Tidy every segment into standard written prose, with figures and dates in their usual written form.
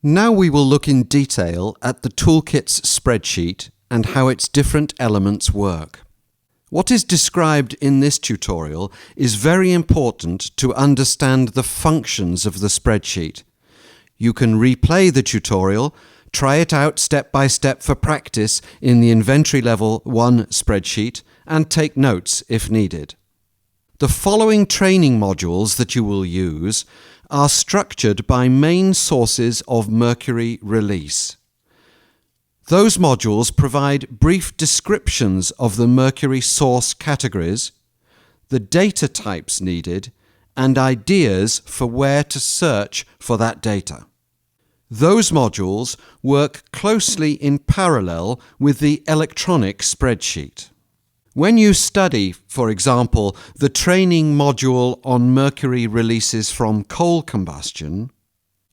Now we will look in detail at the Toolkit's spreadsheet and how its different elements work. What is described in this tutorial is very important to understand the functions of the spreadsheet. You can replay the tutorial, try it out step by step for practice in the Inventory Level 1 spreadsheet, and take notes if needed. The following training modules that you will use are structured by main sources of Mercury release. Those modules provide brief descriptions of the Mercury source categories, the data types needed, and ideas for where to search for that data. Those modules work closely in parallel with the electronic spreadsheet. When you study, for example, the training module on Mercury releases from coal combustion,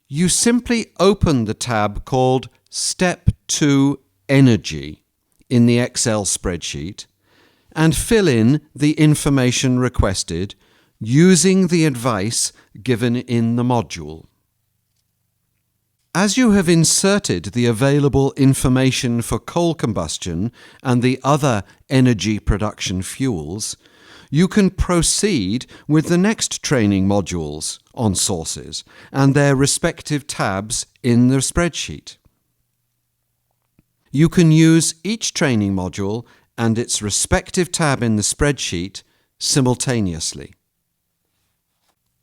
you simply open the tab called Step 2 Energy in the Excel spreadsheet and fill in the information requested using the advice given in the module. As you have inserted the available information for coal combustion and the other energy production fuels, you can proceed with the next training modules on sources and their respective tabs in the spreadsheet. You can use each training module and its respective tab in the spreadsheet simultaneously.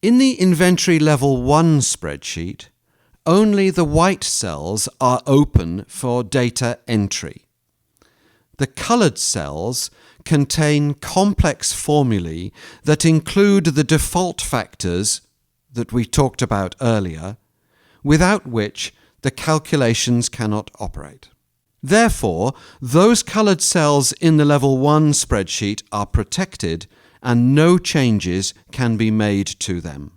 In the Inventory Level 1 spreadsheet, only the white cells are open for data entry. The coloured cells contain complex formulae that include the default factors that we talked about earlier, without which the calculations cannot operate. Therefore, those coloured cells in the Level 1 spreadsheet are protected and no changes can be made to them.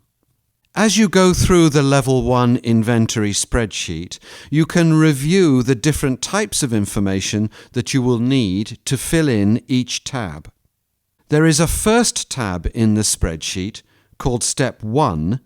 As you go through the Level 1 inventory spreadsheet, you can review the different types of information that you will need to fill in each tab. There is a first tab in the spreadsheet called Step 1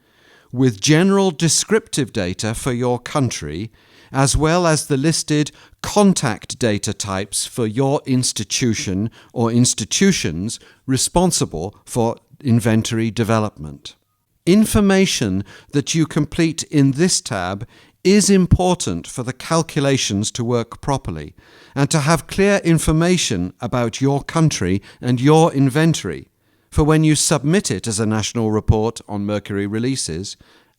with general descriptive data for your country, as well as the listed contact data types for your institution or institutions responsible for inventory development. Information that you complete in this tab is important for the calculations to work properly and to have clear information about your country and your inventory for when you submit it as a national report on Mercury releases,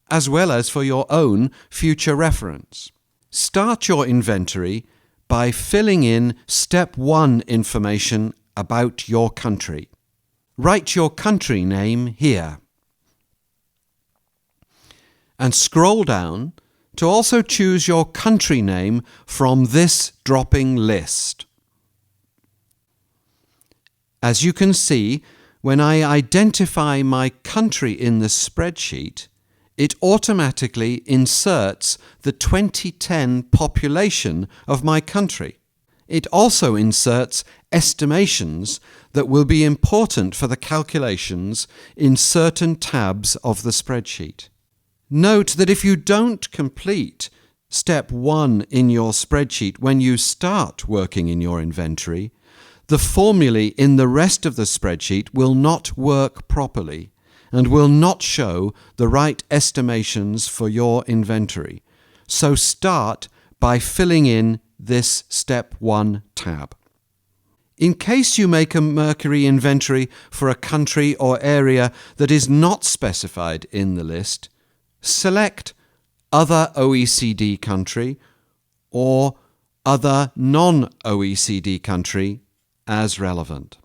as well as for your own future reference. Start your inventory by filling in Step 1 information about your country. Write your country name here. And scroll down to also choose your country name from this dropping list. As you can see, when I identify my country in the spreadsheet, it automatically inserts the 2010 population of my country. It also inserts estimations that will be important for the calculations in certain tabs of the spreadsheet. Note that if you don't complete Step 1 in your spreadsheet when you start working in your inventory, the formulae in the rest of the spreadsheet will not work properly and will not show the right estimations for your inventory. So start by filling in this Step 1 tab. In case you make a Mercury inventory for a country or area that is not specified in the list, select Other OECD Country or Other Non-OECD Country as relevant.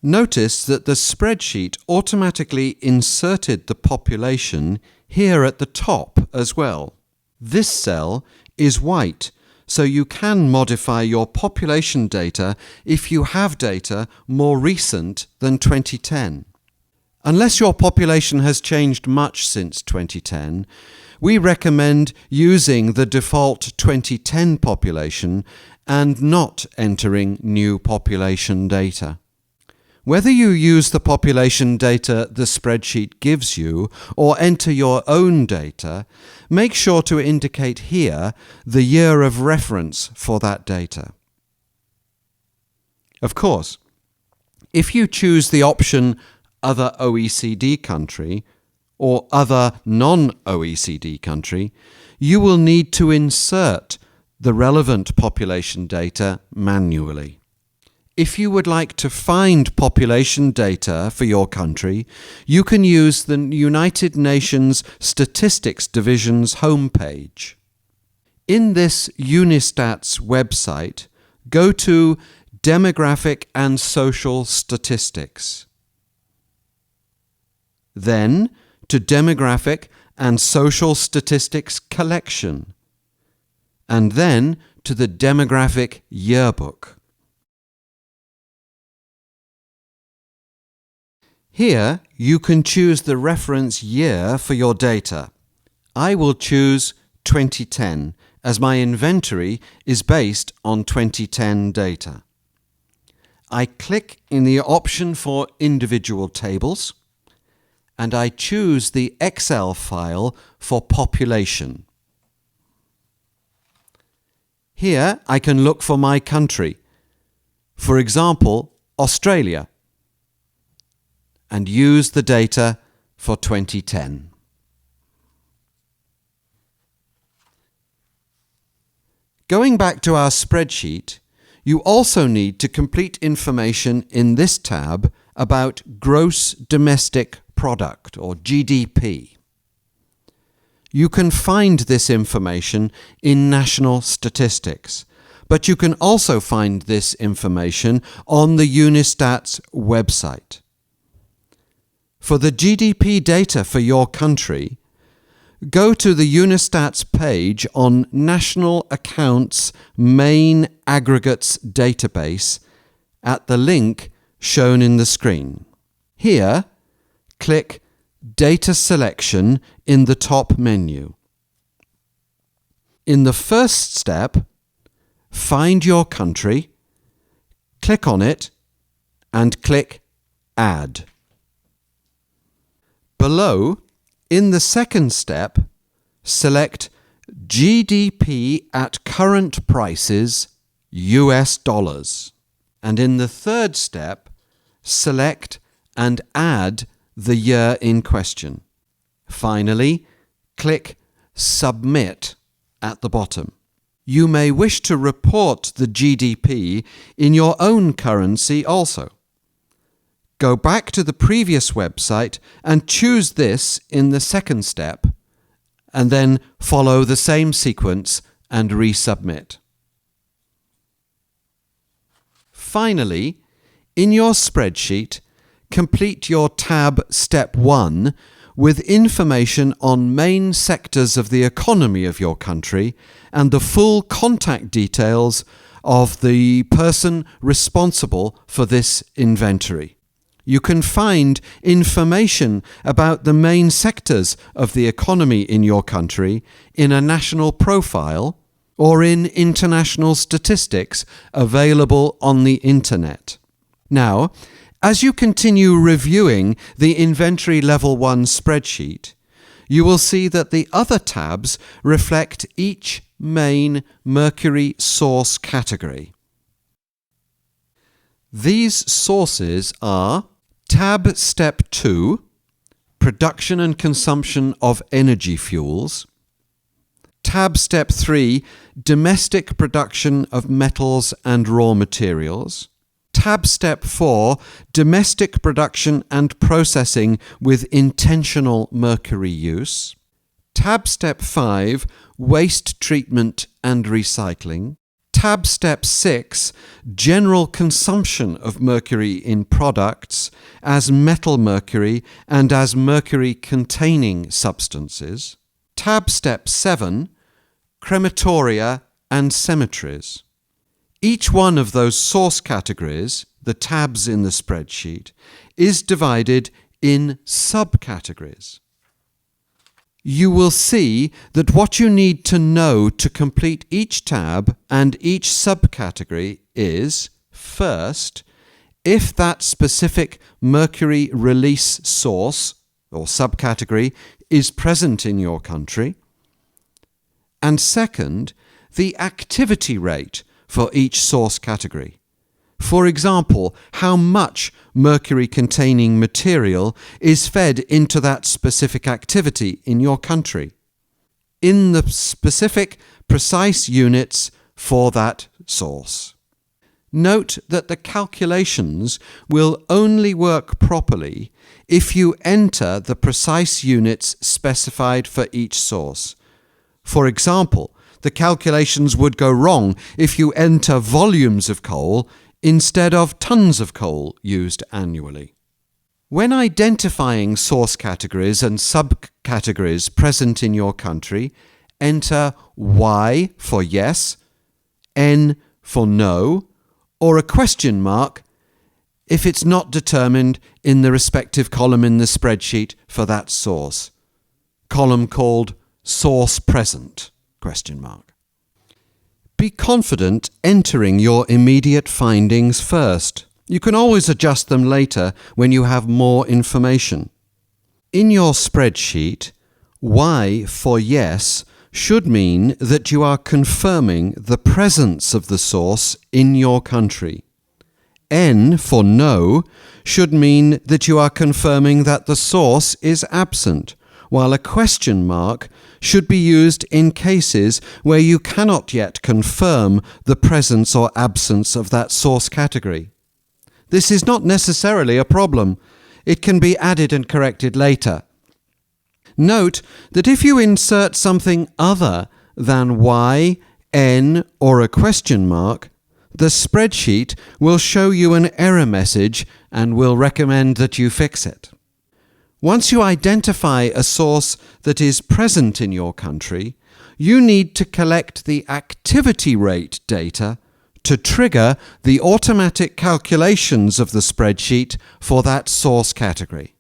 Notice that the spreadsheet automatically inserted the population here at the top as well. This cell is white, so you can modify your population data if you have data more recent than 2010. Unless your population has changed much since 2010, we recommend using the default 2010 population and not entering new population data. Whether you use the population data the spreadsheet gives you or enter your own data, make sure to indicate here the year of reference for that data. Of course, if you choose the option Other OECD country or Other non-OECD country, you will need to insert the relevant population data manually. If you would like to find population data for your country, you can use the United Nations Statistics Division's homepage. In this Unistats website, go to Demographic and Social Statistics. Then to Demographic and Social Statistics Collection, and then to the Demographic Yearbook. Here you can choose the reference year for your data. I will choose 2010 as my inventory is based on 2010 data. I click in the option for individual tables and I choose the Excel file for population. Here I can look for my country, for example, Australia, and use the data for 2010. Going back to our spreadsheet, you also need to complete information in this tab about Gross Domestic Product, or GDP. You can find this information in national statistics, but you can also find this information on the Unistats website. For the GDP data for your country, go to the Unistats page on National Accounts Main Aggregates Database at the link shown in the screen. Here, click Data Selection in the top menu. In the first step, find your country, click on it, and click Add. Below, in the second step, select GDP at current prices, US dollars. And in the third step, select and add the year in question. Finally, click Submit at the bottom. You may wish to report the GDP in your own currency also. Go back to the previous website and choose this in the second step, and then follow the same sequence and resubmit. Finally, in your spreadsheet, complete your tab Step 1 with information on main sectors of the economy of your country and the full contact details of the person responsible for this inventory. You can find information about the main sectors of the economy in your country in a national profile or in international statistics available on the internet. Now, as you continue reviewing the Inventory Level 1 spreadsheet, you will see that the other tabs reflect each main Mercury source category. These sources are Tab Step 2, Production and Consumption of Energy Fuels. Tab Step 3, Domestic Production of Metals and Raw Materials. Tab Step 4, Domestic Production and Processing with Intentional Mercury Use. Tab Step 5, Waste Treatment and Recycling. Tab Step 6, General Consumption of Mercury in Products as metal mercury and as mercury-containing substances. Tab Step 7, Crematoria and Cemeteries. Each one of those source categories, the tabs in the spreadsheet, is divided in subcategories. You will see that what you need to know to complete each tab and each subcategory is, first, if that specific mercury release source or subcategory is present in your country. And second, the activity rate for each source category. For example, how much mercury-containing material is fed into that specific activity in your country, in the specific precise units for that source. Note that the calculations will only work properly if you enter the precise units specified for each source. For example, the calculations would go wrong if you enter volumes of coal instead of tons of coal used annually. When identifying source categories and subcategories present in your country, enter Y for yes, N for no, or a question mark if it's not determined in the respective column in the spreadsheet for that source. Column called source present, question mark. Be confident entering your immediate findings first. You can always adjust them later when you have more information. In your spreadsheet, Y for yes should mean that you are confirming the presence of the source in your country. N for no should mean that you are confirming that the source is absent, while a question mark should be used in cases where you cannot yet confirm the presence or absence of that source category. This is not necessarily a problem. It can be added and corrected later. Note that if you insert something other than Y, N, or a question mark, the spreadsheet will show you an error message and will recommend that you fix it. Once you identify a source that is present in your country, you need to collect the activity rate data to trigger the automatic calculations of the spreadsheet for that source category.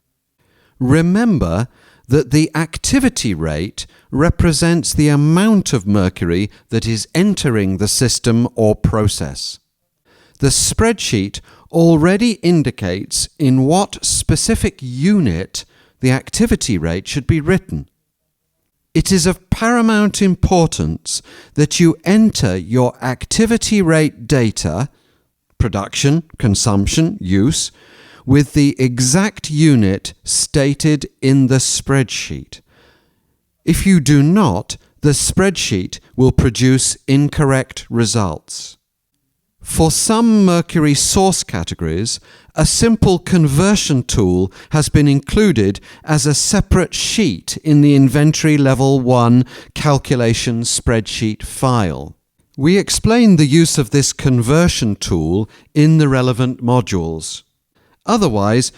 Remember that the activity rate represents the amount of mercury that is entering the system or process. The spreadsheet already indicates in what specific unit the activity rate should be written. It is of paramount importance that you enter your activity rate data, production, consumption, use, with the exact unit stated in the spreadsheet. If you do not, the spreadsheet will produce incorrect results. For some mercury source categories, a simple conversion tool has been included as a separate sheet in the Inventory Level 1 calculation spreadsheet file. We explain the use of this conversion tool in the relevant modules. Otherwise,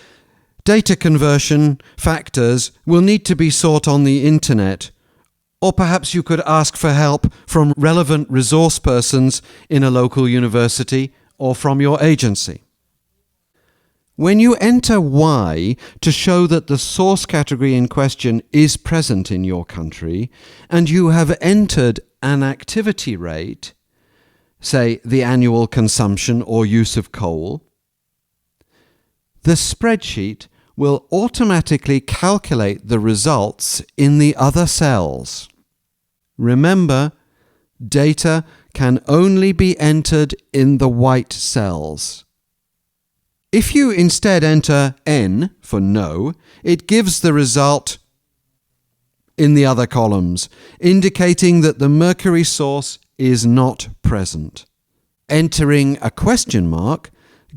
data conversion factors will need to be sought on the internet, or perhaps you could ask for help from relevant resource persons in a local university or from your agency. When you enter Y to show that the source category in question is present in your country, and you have entered an activity rate, say the annual consumption or use of coal, the spreadsheet will automatically calculate the results in the other cells. Remember, data can only be entered in the white cells. If you instead enter N for no, it gives the result in the other columns, indicating that the mercury source is not present. Entering a question mark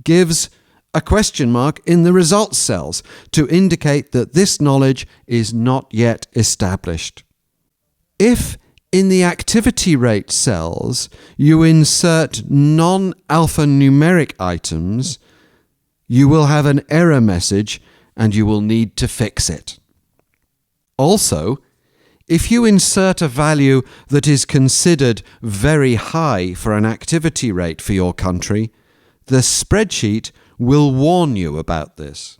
gives a question mark in the results cells to indicate that this knowledge is not yet established. If in the activity rate cells you insert non-alphanumeric items, you will have an error message and you will need to fix it. Also, if you insert a value that is considered very high for an activity rate for your country, the spreadsheet will warn you about this.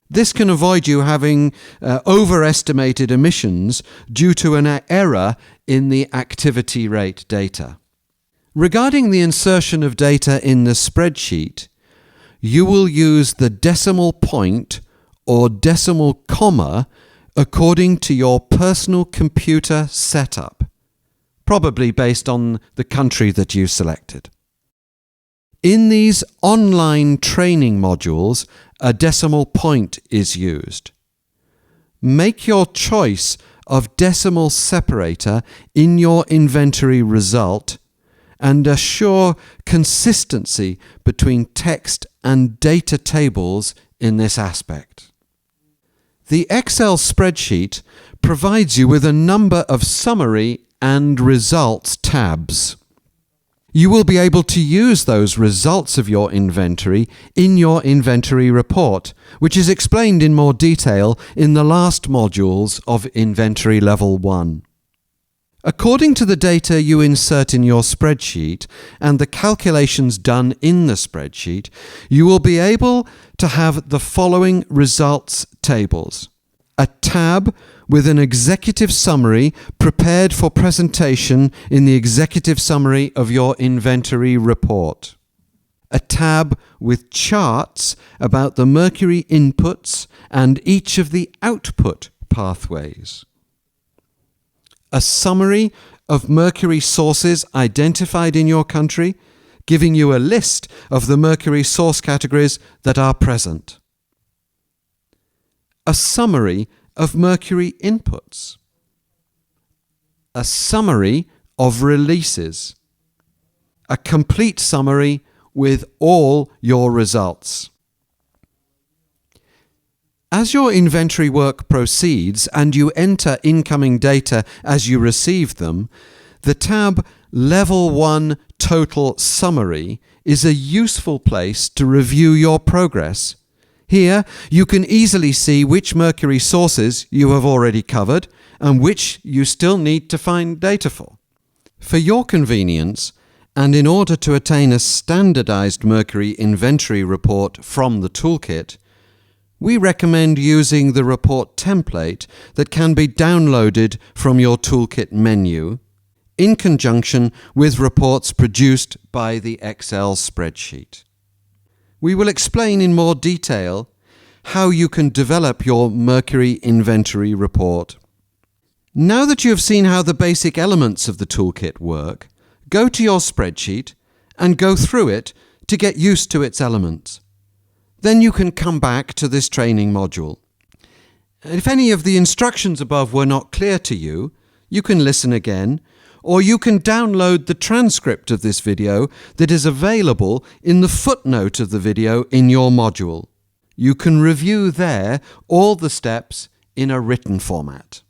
This can avoid you having overestimated emissions due to an error in the activity rate data. Regarding the insertion of data in the spreadsheet, you will use the decimal point or decimal comma according to your personal computer setup, probably based on the country that you selected. In these online training modules, a decimal point is used. Make your choice of decimal separator in your inventory result and assure consistency between text and data tables in this aspect. The Excel spreadsheet provides you with a number of summary and results tabs. You will be able to use those results of your inventory in your inventory report, which is explained in more detail in the last modules of Inventory Level 1. According to the data you insert in your spreadsheet and the calculations done in the spreadsheet, you will be able to have the following results tables: a tab with an executive summary prepared for presentation in the executive summary of your inventory report, a tab with charts about the Mercury inputs and each of the output pathways, a summary of Mercury sources identified in your country, giving you a list of the Mercury source categories that are present, a summary of Mercury inputs, a summary of releases, a complete summary with all your results. As your inventory work proceeds and you enter incoming data as you receive them, the tab Level 1 Total Summary is a useful place to review your progress. Here, you can easily see which Mercury sources you have already covered and which you still need to find data for. For your convenience, and in order to attain a standardized Mercury inventory report from the Toolkit, we recommend using the report template that can be downloaded from your Toolkit menu in conjunction with reports produced by the Excel spreadsheet. We will explain in more detail how you can develop your Mercury inventory report. Now that you have seen how the basic elements of the Toolkit work, go to your spreadsheet and go through it to get used to its elements. Then you can come back to this training module. If any of the instructions above were not clear to you, you can listen again, or you can download the transcript of this video that is available in the footnote of the video in your module. You can review there all the steps in a written format.